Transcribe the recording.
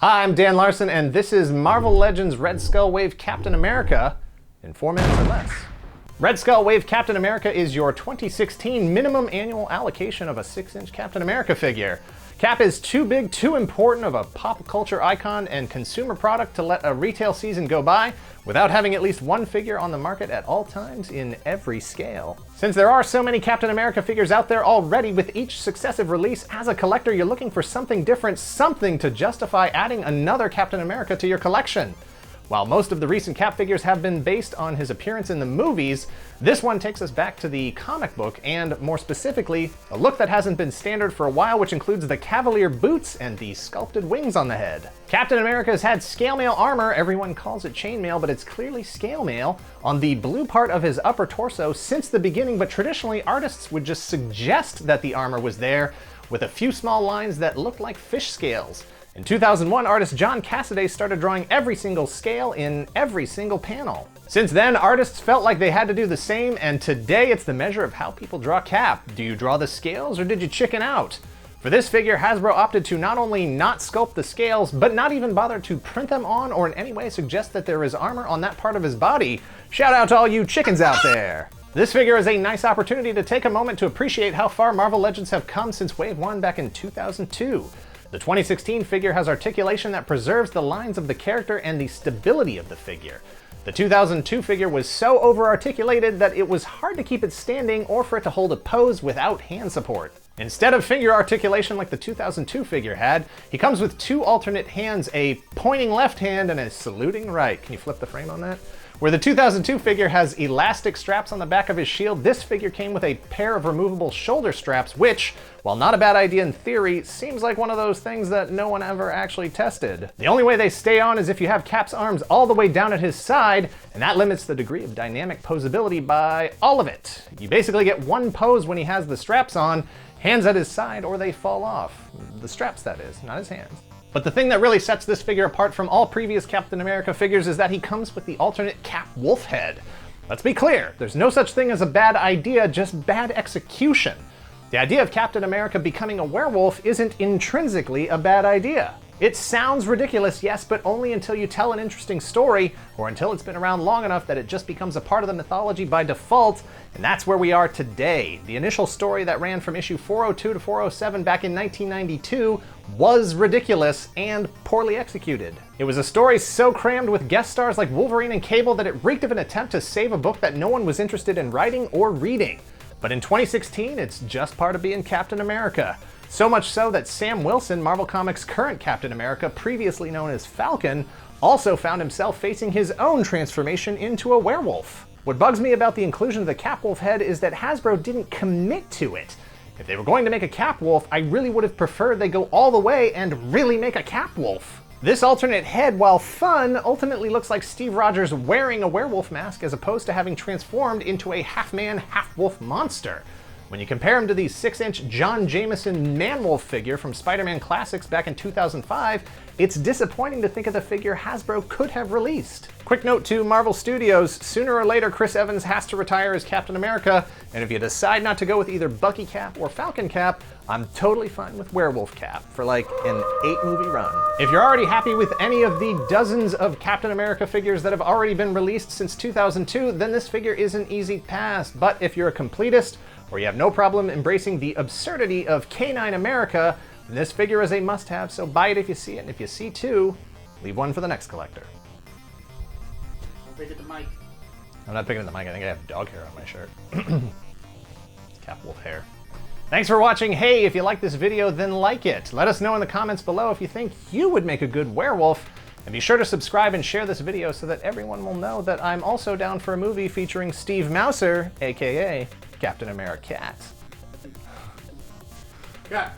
Hi, I'm Dan Larson, and this is Marvel Legends Red Skull Wave Captain America in 4 minutes or less. Red Skull Wave Captain America is your 2016 minimum annual allocation of a 6-inch Captain America figure. Cap is too big, too important of a pop culture icon and consumer product to let a retail season go by without having at least one figure on the market at all times in every scale. Since there are so many Captain America figures out there already, with each successive release, as a collector you're looking for something different, something to justify adding another Captain America to your collection. While most of the recent Cap figures have been based on his appearance in the movies, this one takes us back to the comic book, and more specifically, a look that hasn't been standard for a while, which includes the Cavalier boots and the sculpted wings on the head. Captain America has had scale mail armor, everyone calls it chainmail, but it's clearly scale mail, on the blue part of his upper torso since the beginning, but traditionally artists would just suggest that the armor was there with a few small lines that looked like fish scales. In 2001, artist John Cassaday started drawing every single scale in every single panel. Since then, artists felt like they had to do the same, and today it's the measure of how people draw Cap. Do you draw the scales, or did you chicken out? For this figure, Hasbro opted to not only not sculpt the scales, but not even bother to print them on or in any way suggest that there is armor on that part of his body. Shout out to all you chickens out there! This figure is a nice opportunity to take a moment to appreciate how far Marvel Legends have come since Wave 1 back in 2002. The 2016 figure has articulation that preserves the lines of the character and the stability of the figure. The 2002 figure was so over-articulated that it was hard to keep it standing or for it to hold a pose without hand support. Instead of finger articulation like the 2002 figure had, he comes with 2 alternate hands, a pointing left hand and a saluting right. Can you flip the frame on that? Where the 2002 figure has elastic straps on the back of his shield, this figure came with a pair of removable shoulder straps, which, while not a bad idea in theory, seems like one of those things that no one ever actually tested. The only way they stay on is if you have Cap's arms all the way down at his side, and that limits the degree of dynamic posability by all of it. You basically get one pose when he has the straps on, hands at his side, or they fall off. The straps, that is, not his hands. But the thing that really sets this figure apart from all previous Captain America figures is that he comes with the alternate Cap wolf head. Let's be clear, there's no such thing as a bad idea, just bad execution. The idea of Captain America becoming a werewolf isn't intrinsically a bad idea. It sounds ridiculous, yes, but only until you tell an interesting story, or until it's been around long enough that it just becomes a part of the mythology by default, and that's where we are today. The initial story that ran from issue 402 to 407 back in 1992 was ridiculous and poorly executed. It was a story so crammed with guest stars like Wolverine and Cable that it reeked of an attempt to save a book that no one was interested in writing or reading. But in 2016, it's just part of being Captain America. So much so that Sam Wilson, Marvel Comics' current Captain America, previously known as Falcon, also found himself facing his own transformation into a werewolf. What bugs me about the inclusion of the Cap Wolf head is that Hasbro didn't commit to it. If they were going to make a Cap Wolf, I really would have preferred they go all the way and really make a Cap Wolf. This alternate head, while fun, ultimately looks like Steve Rogers wearing a werewolf mask as opposed to having transformed into a half-man, half-wolf monster. When you compare him to the 6-inch John Jameson Man-Wolf figure from Spider-Man Classics back in 2005, it's disappointing to think of the figure Hasbro could have released. Quick note to Marvel Studios, sooner or later Chris Evans has to retire as Captain America, and if you decide not to go with either Bucky Cap or Falcon Cap, I'm totally fine with Werewolf Cap for like an 8-movie run. If you're already happy with any of the dozens of Captain America figures that have already been released since 2002, then this figure is an easy pass. But if you're a completist, or you have no problem embracing the absurdity of Canine America, then this figure is a must-have, so buy it if you see it, and if you see 2, leave 1 for the next collector. Pick at the mic. I'm not picking at the mic, I think I have dog hair on my shirt. It's Cap Wolf hair. Thanks for watching. Hey, if you like this video, then like it. Let us know in the comments below if you think you would make a good werewolf, and be sure to subscribe and share this video so that everyone will know that I'm also down for a movie featuring Steve Mouser, aka Captain America Cat. Yeah.